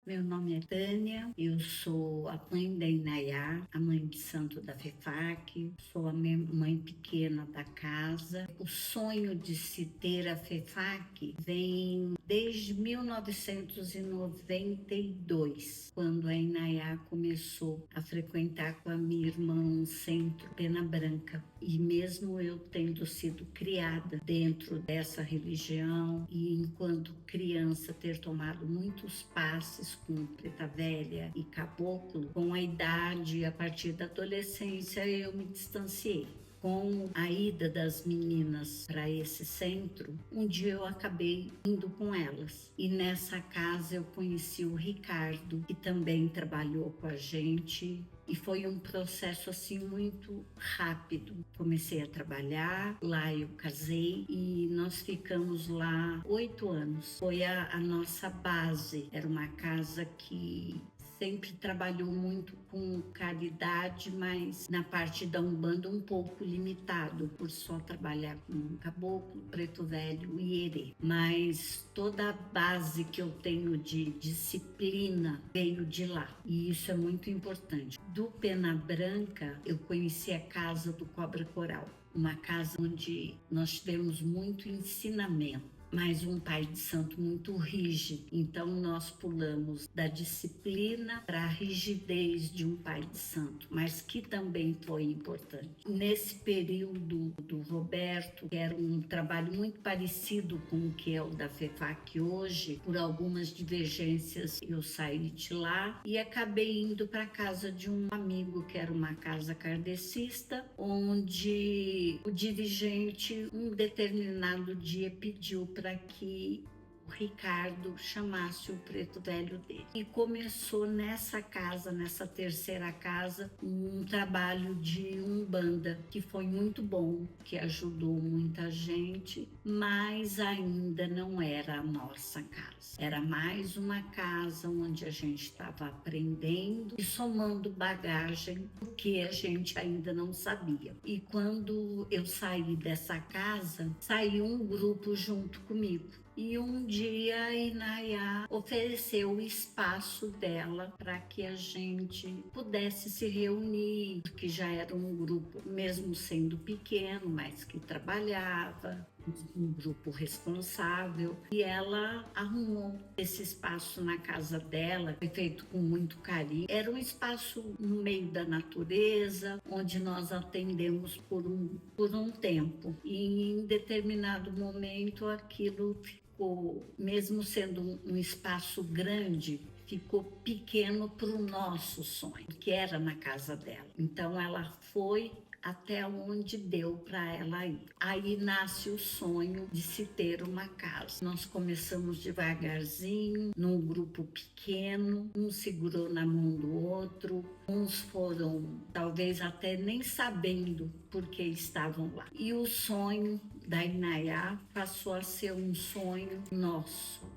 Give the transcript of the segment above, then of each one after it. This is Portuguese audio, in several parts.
Meu nome é Tânia, eu sou a mãe da Inayá, a mãe de santo da FEFAC, sou a mãe pequena da casa. O sonho de se ter a FEFAC vem desde 1992, quando a Inayá começou a frequentar com a minha irmã um centro Pena Branca. E mesmo eu tendo sido criada dentro dessa religião e enquanto criança ter tomado muitos passes com Preta Velha e Caboclo, com a idade, a partir da adolescência, eu me distanciei. Com a ida das meninas para esse centro, um dia eu acabei indo com elas. E nessa casa eu conheci o Ricardo, que também trabalhou com a gente. E foi um processo assim muito rápido. Comecei a trabalhar, lá eu casei e nós ficamos lá 8 anos. Foi a nossa base. Era uma casa que sempre trabalhou muito com caridade, mas na parte da Umbanda um pouco limitado, por só trabalhar com Caboclo, Preto Velho e Herê. Mas toda a base que eu tenho de disciplina veio de lá, e isso é muito importante. Do Pena Branca, eu conheci a casa do Cobra Coral, uma casa onde nós tivemos muito ensinamento, mas um pai de santo muito rígido. Então nós pulamos da disciplina para a rigidez de um pai de santo, mas que também foi importante. Nesse período do Roberto, que era um trabalho muito parecido com o que é o da FEFAC hoje, por algumas divergências eu saí de lá e acabei indo para a casa de um amigo, que era uma casa kardecista, onde o dirigente um determinado dia pediu para que o Ricardo chamasse o Preto Velho dele. E começou nessa casa, nessa terceira casa, um trabalho de Umbanda, que foi muito bom, que ajudou muita gente, mas ainda não era a nossa casa. Era mais uma casa onde a gente estava aprendendo e somando bagagem, porque a gente ainda não sabia. E quando eu saí dessa casa, saiu um grupo junto comigo. E um dia a Inayá ofereceu o espaço dela para que a gente pudesse se reunir, porque já era um grupo, mesmo sendo pequeno, mas que trabalhava, um grupo responsável. E ela arrumou esse espaço na casa dela, foi feito com muito carinho. Era um espaço no meio da natureza, onde nós atendemos por um tempo. E em determinado momento aquilo ficou, mesmo sendo um espaço grande, ficou pequeno para o nosso sonho, que era na casa dela. Então ela foi até onde deu para ela ir. Aí nasce o sonho de se ter uma casa. Nós começamos devagarzinho, num grupo pequeno, um segurou na mão do outro, uns foram talvez até nem sabendo por que estavam lá. E o sonho da Inayá passou a ser um sonho nosso.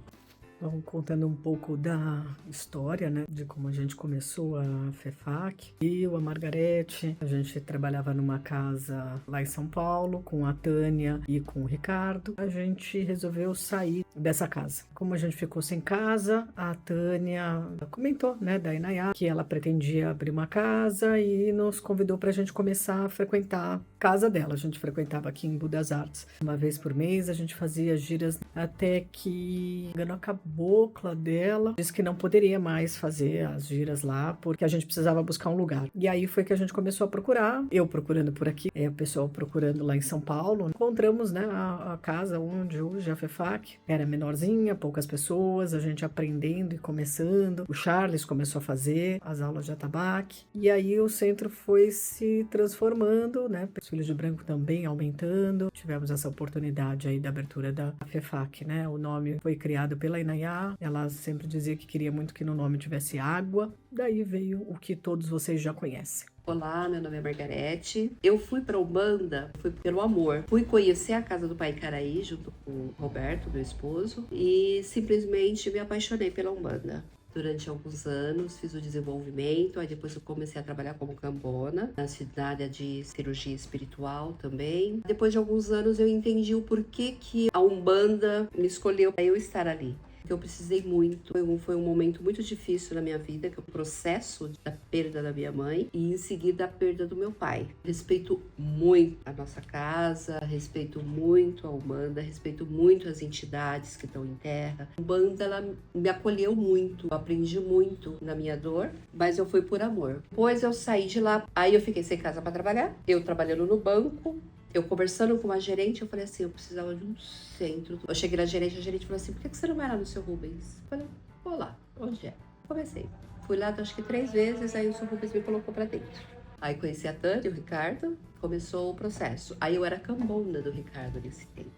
Então, contando um pouco da história, né, de como a gente começou a FEFAC. Eu, a Margarete, a gente trabalhava numa casa lá em São Paulo com a Tânia e com o Ricardo. A gente resolveu sair dessa casa. Como a gente ficou sem casa, a Tânia comentou, né, da Inayá, que ela pretendia abrir uma casa e nos convidou para a gente começar a frequentar a casa dela. A gente frequentava aqui em Budas Artes. Uma vez por mês a gente fazia giras até que a cabocla dela disse que não poderia mais fazer as giras lá porque a gente precisava buscar um lugar. E aí foi que a gente começou a procurar, eu procurando por aqui, o pessoal procurando lá em São Paulo. Encontramos, né, a casa onde hoje a FEFAC era menorzinha, poucas pessoas, a gente aprendendo e começando. O Charles começou a fazer as aulas de atabaque e aí o centro foi se transformando, né, os filhos de branco também aumentando. Tivemos essa oportunidade aí da abertura da FEFAC, né? O nome foi criado pela Inayá, ela sempre dizia que queria muito que no nome tivesse água, daí veio o que todos vocês já conhecem. Olá, meu nome é Margarete. Eu fui para Umbanda, fui pelo amor. Fui conhecer a casa do Pai Caraí junto com o Roberto, meu esposo, e simplesmente me apaixonei pela Umbanda. Durante alguns anos fiz o desenvolvimento, aí depois eu comecei a trabalhar como cambona, na área de cirurgia espiritual também. Depois de alguns anos eu entendi o porquê que a Umbanda me escolheu para eu estar ali. que eu precisei muito. Foi um momento muito difícil na minha vida, que é o processo da perda da minha mãe e em seguida a perda do meu pai. Respeito muito a nossa casa, respeito muito a Umbanda, respeito muito as entidades que estão em terra. A Umbanda, ela me acolheu muito, eu aprendi muito na minha dor, mas eu fui por amor. Depois eu saí de lá, aí eu fiquei sem casa para trabalhar, eu trabalhando no banco, eu conversando com uma gerente, eu falei assim, eu precisava de um centro. Eu cheguei na gerente, a gerente falou assim, por que você não vai lá no seu Rubens? Eu falei, vou lá, onde é? Comecei. Fui lá, acho que 3 vezes, aí o seu Rubens me colocou pra dentro. Aí conheci a Tânia, o Ricardo, começou o processo. Aí eu era cambona do Ricardo nesse tempo.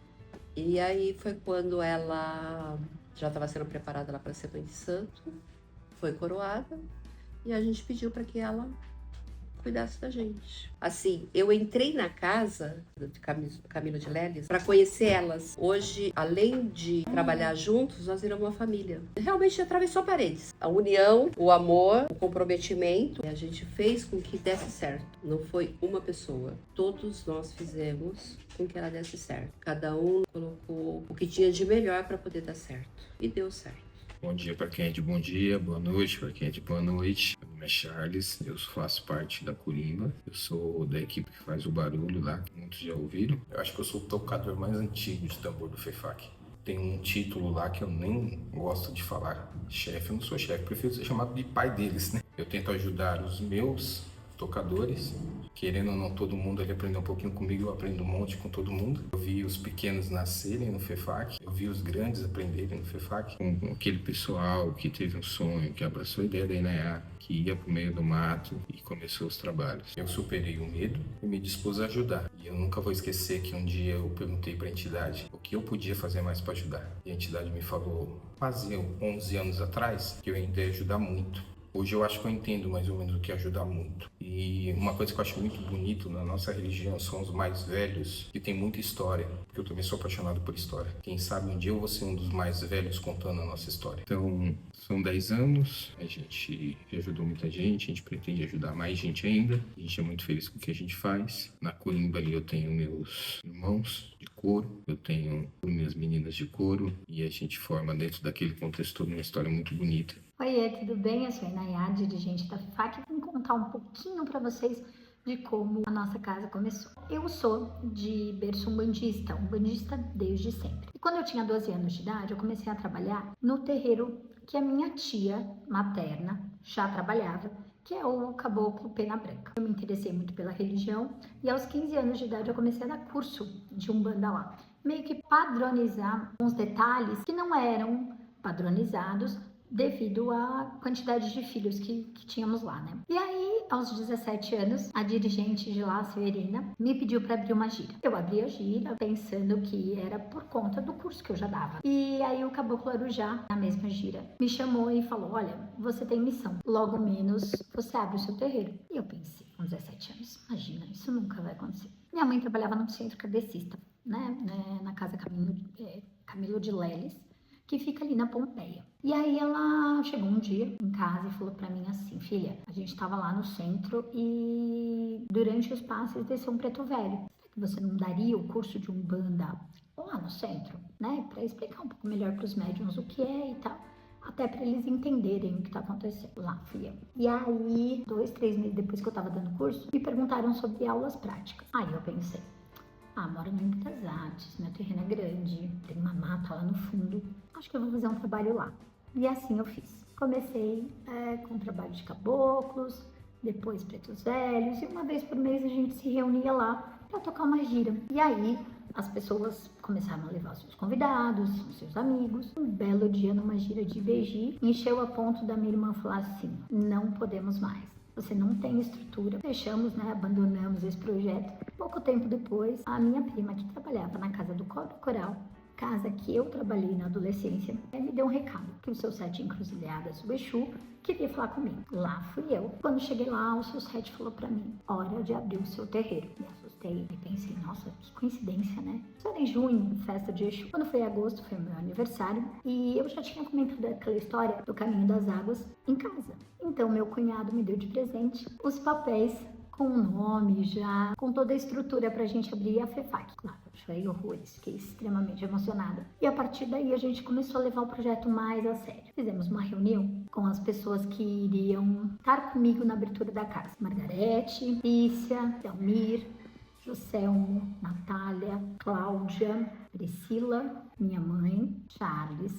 E aí foi quando ela já estava sendo preparada lá para ser mãe de santo, foi coroada, e a gente pediu para que ela cuidasse da gente. Assim, eu entrei na casa de Camilo de Leles para conhecer elas. Hoje, além de trabalhar juntos, nós viramos uma família. Realmente atravessou paredes. A união, o amor, o comprometimento, a gente fez com que desse certo. Não foi uma pessoa. Todos nós fizemos com que ela desse certo. Cada um colocou o que tinha de melhor para poder dar certo. E deu certo. Bom dia para quem é de bom dia, boa noite para quem é de boa noite. Meu nome é Charles, eu faço parte da Corimba. Eu sou da equipe que faz o barulho lá, que muitos já ouviram. Eu acho que eu sou o tocador mais antigo de tambor do FEFAC. Tem um título lá que eu nem gosto de falar. Chefe, eu não sou chefe, prefiro ser chamado de pai deles, né? Eu tento ajudar os meus tocadores. Querendo ou não, todo mundo ali aprendeu um pouquinho comigo, eu aprendo um monte com todo mundo. Eu vi os pequenos nascerem no FEFAC, eu vi os grandes aprenderem no FEFAC, com aquele pessoal que teve um sonho, que abraçou a ideia da INEA, que ia pro meio do mato e começou os trabalhos. Eu superei o medo e me dispus a ajudar. E eu nunca vou esquecer que um dia eu perguntei para a entidade o que eu podia fazer mais para ajudar. E a entidade me falou, quase 11 anos atrás, que eu ainda ia ajudar muito. Hoje eu acho que eu entendo mais ou menos o que é ajudar muito. E uma coisa que eu acho muito bonito na nossa religião são os mais velhos, que tem muita história, porque eu também sou apaixonado por história. Quem sabe um dia eu vou ser um dos mais velhos contando a nossa história. Então, são 10 anos, a gente ajudou muita gente, a gente pretende ajudar mais gente ainda. A gente é muito feliz com o que a gente faz. Na Corimba ali eu tenho meus irmãos de coro, eu tenho minhas meninas de coro, e a gente forma dentro daquele contexto toda uma história muito bonita. Oiê, tudo bem? Eu sou a Inayá, dirigente da FEFAC, e vim contar um pouquinho para vocês de como a nossa casa começou. Eu sou de berço umbandista desde sempre. E quando eu tinha 12 anos de idade, eu comecei a trabalhar no terreiro que a minha tia materna já trabalhava, que é o Caboclo Pena Branca. Eu me interessei muito pela religião e aos 15 anos de idade eu comecei a dar curso de Umbanda lá. Meio que padronizar uns detalhes que não eram padronizados devido à quantidade de filhos que tínhamos lá, né? E aí, aos 17 anos, a dirigente de lá, a Severina, me pediu para abrir uma gira. Eu abri a gira pensando que era por conta do curso que eu já dava. E aí o Caboclo Arujá, na mesma gira, me chamou e falou, olha, você tem missão, logo menos você abre o seu terreiro. E eu pensei, com 17 anos, imagina, isso nunca vai acontecer. Minha mãe trabalhava no centro kardecista, né? Na casa Camilo de Leles, que fica ali na Pompeia. E aí ela chegou um dia em casa e falou pra mim assim, filha, a gente tava lá no centro e durante os passes desceu um preto velho. Será que você não daria o curso de Umbanda lá no centro, né? Pra explicar um pouco melhor pros médiuns o que é e tal. Até pra eles entenderem o que tá acontecendo. Lá fui eu. E aí, 2, 3 meses depois que eu tava dando curso, me perguntaram sobre aulas práticas. Aí eu pensei, moro no Embu das Artes, meu terreno é grande, tem uma mata lá no fundo, acho que eu vou fazer um trabalho lá. E assim eu fiz. Comecei com trabalho de caboclos, depois pretos velhos, e uma vez por mês a gente se reunia lá para tocar uma gira. E aí as pessoas começaram a levar os seus convidados, os seus amigos. Um belo dia, numa gira de Beji, encheu a ponto da minha irmã falar assim, não podemos mais. Você não tem estrutura. Fechamos, né? Abandonamos esse projeto. Pouco tempo depois, a minha prima, que trabalhava na casa do Coro Coral, casa que eu trabalhei na adolescência, me deu um recado que o seu 7 encruzilhadas, o Exu, queria falar comigo. Lá fui eu. Quando cheguei lá, o seu 7 falou pra mim, hora de abrir o seu terreiro. Me assustei e pensei, nossa, que coincidência, né? Isso era em junho, festa de Exu. Quando foi agosto, foi meu aniversário, e eu já tinha comentado aquela história do Caminho das Águas em casa. Então, meu cunhado me deu de presente os papéis com o nome já, com toda a estrutura pra gente abrir a FEFAC, claro. chorei horrores, fiquei extremamente emocionada. E a partir daí a gente começou a levar o projeto mais a sério. Fizemos uma reunião com as pessoas que iriam estar comigo na abertura da casa. Margarete, Lícia, Delmir, Joselmo, Natália, Cláudia, Priscila, minha mãe, Charles,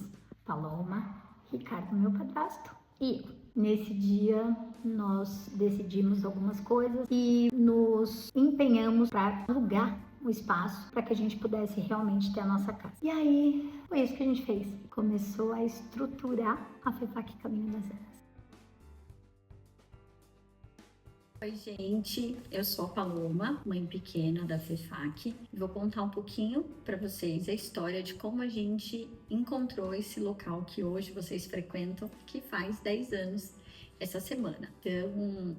Paloma, Ricardo, meu padrasto, e eu. Nesse dia, nós decidimos algumas coisas e nos empenhamos para alugar o espaço para que a gente pudesse realmente ter a nossa casa. E aí, foi isso que a gente fez. Começou a estruturar a FEFAC Caminho das Eras. Oi, gente, eu sou a Paloma, mãe pequena da FEFAC. Vou contar um pouquinho para vocês a história de como a gente encontrou esse local que hoje vocês frequentam, que faz 10 anos essa semana. Então,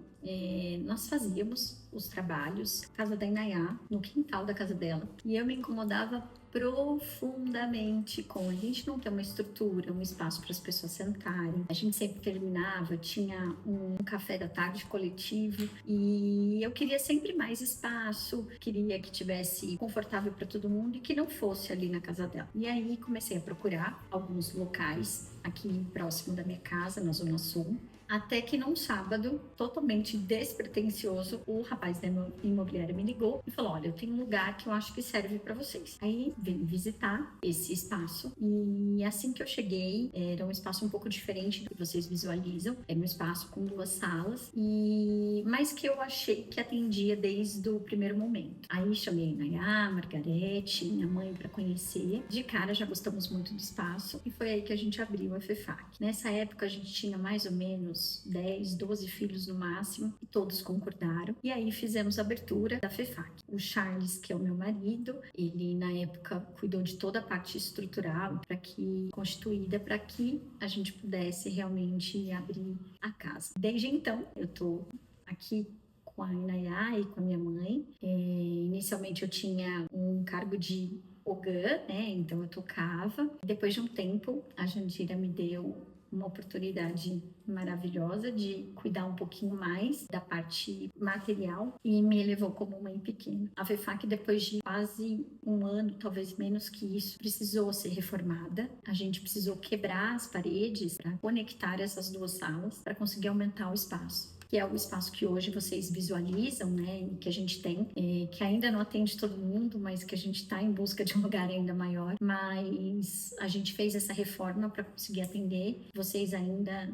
nós fazíamos os trabalhos na casa da Inayá, no quintal da casa dela, e eu me incomodava profundamente com a gente não ter uma estrutura, um espaço para as pessoas sentarem. A gente sempre terminava, tinha um café da tarde coletivo e eu queria sempre mais espaço, queria que tivesse confortável para todo mundo e que não fosse ali na casa dela. E aí comecei a procurar alguns locais aqui próximo da minha casa, na Zona Sul. Até que num sábado, totalmente despretensioso, o rapaz da imobiliária me ligou e falou: olha, eu tenho um lugar que eu acho que serve para vocês. Aí vim visitar esse espaço e assim que eu cheguei, era um espaço um pouco diferente do que vocês visualizam. Era um espaço com 2 salas, mas que eu achei que atendia desde o primeiro momento. Aí chamei a Inayá, a Margarete, minha mãe para conhecer. De cara já gostamos muito do espaço e foi aí que a gente abriu a FEFAC. Nessa época a gente tinha mais ou menos 10, 12 filhos no máximo, e todos concordaram. E aí fizemos a abertura da FEFAC. O Charles, que é o meu marido, ele na época cuidou de toda a parte estrutural constituída para que a gente pudesse realmente abrir a casa. Desde então, eu tô aqui com a Inayá e com a minha mãe. Inicialmente eu tinha um cargo de ogã, né? Então eu tocava. Depois de um tempo, a Jandira me deu uma oportunidade maravilhosa de cuidar um pouquinho mais da parte material e me levou como mãe pequena. A FEFAC, depois de quase um ano, talvez menos que isso, precisou ser reformada. A gente precisou quebrar as paredes para conectar essas 2 salas para conseguir aumentar o espaço, que é o espaço que hoje vocês visualizam, né, e que a gente tem, que ainda não atende todo mundo, mas que a gente está em busca de um lugar ainda maior. Mas a gente fez essa reforma para conseguir atender vocês ainda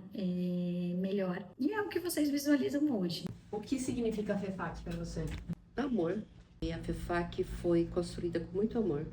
melhor. E é o que vocês visualizam hoje. O que significa a FEFAC para você? Amor. E a FEFAC foi construída com muito amor.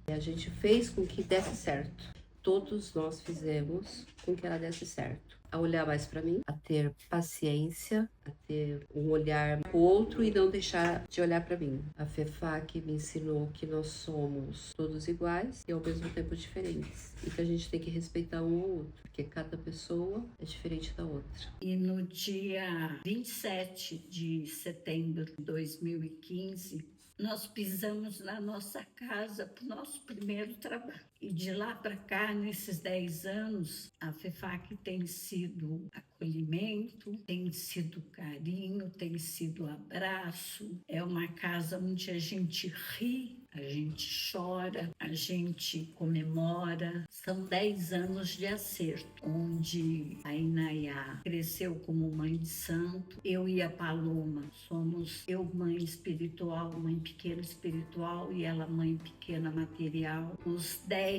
E a gente fez com que desse certo. Todos nós fizemos com que ela desse certo. A olhar mais para mim, a ter paciência, a ter um olhar pro outro e não deixar de olhar para mim. A FEFAC me ensinou que nós somos todos iguais e ao mesmo tempo diferentes. E que a gente tem que respeitar um ao outro, porque cada pessoa é diferente da outra. E no dia 27 de setembro de 2015, nós pisamos na nossa casa para o nosso primeiro trabalho. E de lá para cá, nesses 10 anos, a FEFAC tem sido acolhimento, tem sido carinho, tem sido abraço. É uma casa onde a gente ri, a gente chora, a gente comemora. São 10 anos de acerto, onde a Inayá cresceu como mãe de santo. Eu e a Paloma somos mãe espiritual, mãe pequena espiritual, e ela mãe pequena material. Os 10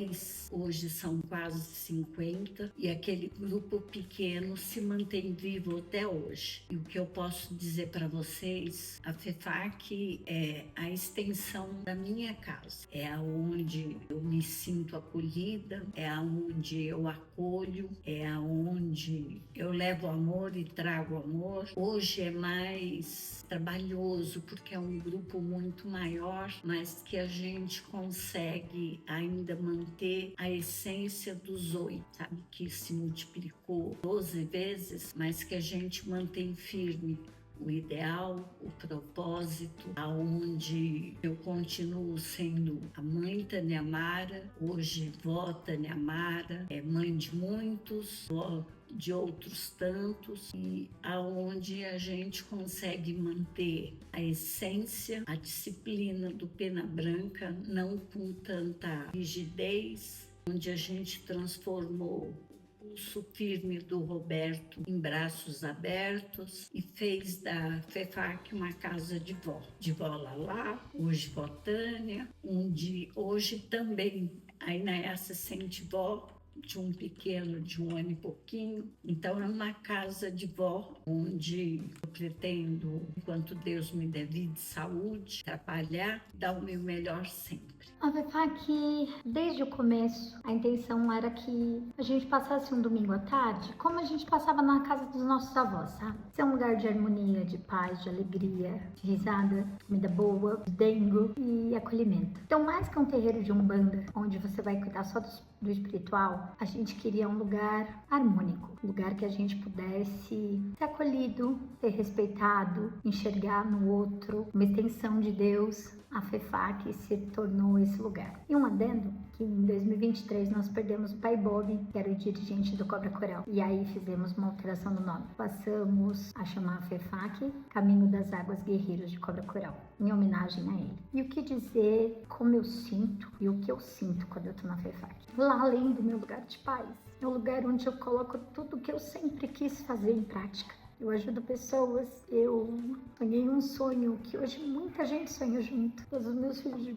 hoje são quase 50 e aquele grupo pequeno se mantém vivo até hoje. E o que eu posso dizer para vocês, a FEFAC é a extensão da minha casa. É aonde eu me sinto acolhida, é aonde eu acolho, é aonde eu levo amor e trago amor. Hoje é mais trabalhoso porque é um grupo muito maior, mas que a gente consegue ainda manter a essência dos 8, sabe? Que se multiplicou 12 vezes, mas que a gente mantém firme o ideal, o propósito, aonde eu continuo sendo a mãe Tânia Mara, hoje vó Tânia Mara, é mãe de muitos, vó de outros tantos, e aonde a gente consegue manter a essência, a disciplina do Pena Branca, não com tanta rigidez, onde a gente transformou o pulso firme do Roberto em braços abertos e fez da FEFAC uma casa de vó Lalá, hoje vó Tânia, onde hoje também a Inaiá se sente vó de um pequeno de 1 ano e pouquinho. Então é uma casa de vó onde eu pretendo, enquanto Deus me der vida e saúde, trabalhar, dar o meu melhor sempre. A FEFAC, desde o começo, a intenção era que a gente passasse um domingo à tarde como a gente passava na casa dos nossos avós, sabe? Ser um lugar de harmonia, de paz, de alegria, de risada, comida boa, dengo e acolhimento. Então, mais que um terreiro de umbanda, onde você vai cuidar só do espiritual, a gente queria um lugar harmônico, um lugar que a gente pudesse ser acolhido, ser respeitado, enxergar no outro uma extensão de Deus. A FEFAC se tornou esse lugar. E um adendo, que em 2023 nós perdemos o pai Bob, que era o dirigente do Cobra Coral. E aí fizemos uma alteração do nome. Passamos a chamar a FEFAC Caminho das Águas Guerreiros de Cobra Coral, em homenagem a ele. E o que dizer como eu sinto e o que eu sinto quando eu tô na FEFAC. Lá além do meu lugar de paz, é o lugar onde eu coloco tudo que eu sempre quis fazer em prática. Eu ajudo pessoas, eu sonhei um sonho que hoje muita gente sonha junto. Todos os meus filhos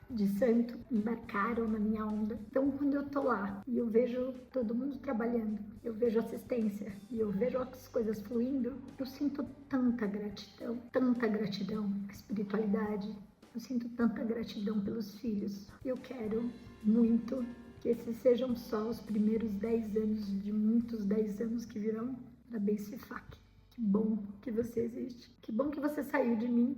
de santo embarcaram na minha onda. Então, quando eu tô lá e eu vejo todo mundo trabalhando, eu vejo assistência e eu vejo as coisas fluindo, eu sinto tanta gratidão à espiritualidade. Eu sinto tanta gratidão pelos filhos. Eu quero muito que esses sejam só os primeiros 10 anos de muitos 10 anos que virão da Base FEFAC. Que bom que você existe. Que bom que você saiu de mim.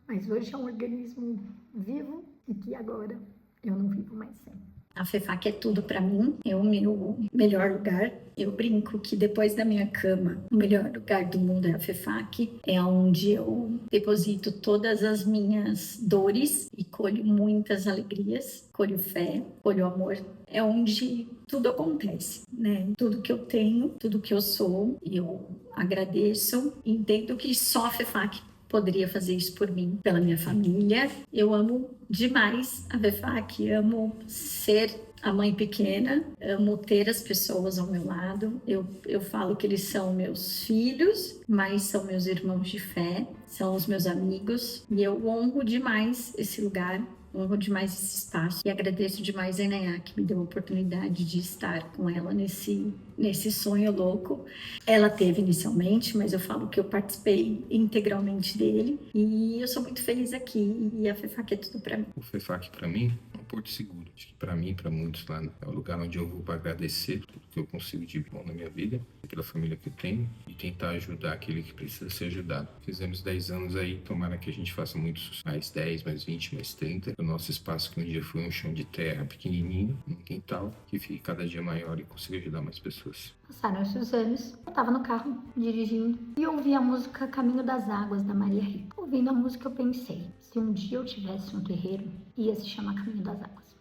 Mas hoje é um organismo vivo e que agora eu não vivo mais sem. A FEFAC é tudo pra mim, é o meu melhor lugar. Eu brinco que depois da minha cama, o melhor lugar do mundo é a FEFAC. É onde eu deposito todas as minhas dores e colho muitas alegrias, colho fé, colho amor. É onde tudo acontece, né? Tudo que eu tenho, tudo que eu sou, eu agradeço. Entendo que só a FEFAC poderia fazer isso por mim, pela minha família. Eu amo demais a FEFAC, amo ser a mãe pequena, amo ter as pessoas ao meu lado. Eu falo que eles são meus filhos, mas são meus irmãos de fé, são os meus amigos, e eu honro demais esse lugar. Honro demais esse espaço e agradeço demais a Inaiá que me deu a oportunidade de estar com ela nesse sonho louco. Ela teve inicialmente, mas eu falo que eu participei integralmente dele e eu sou muito feliz aqui e a FEFAC é tudo pra mim. O FEFAC pra mim é um porto seguro. Acho que pra mim, pra muitos lá, é o lugar onde eu vou pra agradecer tudo que eu consigo de bom na minha vida, pela família que eu tenho e tentar ajudar aquele que precisa ser ajudado. Fizemos 10 anos aí, tomara que a gente faça muitos, mais 10, mais 20, mais 30. O nosso espaço que um dia foi um chão de terra pequenininho, um quintal, que fique cada dia maior e consiga ajudar mais pessoas. Passaram esses anos, eu tava no carro, dirigindo, e ouvi a música Caminho das Águas, da Maria Rita. Ouvindo a música eu pensei, se um dia eu tivesse um terreiro, ia se chamar Caminho das Águas.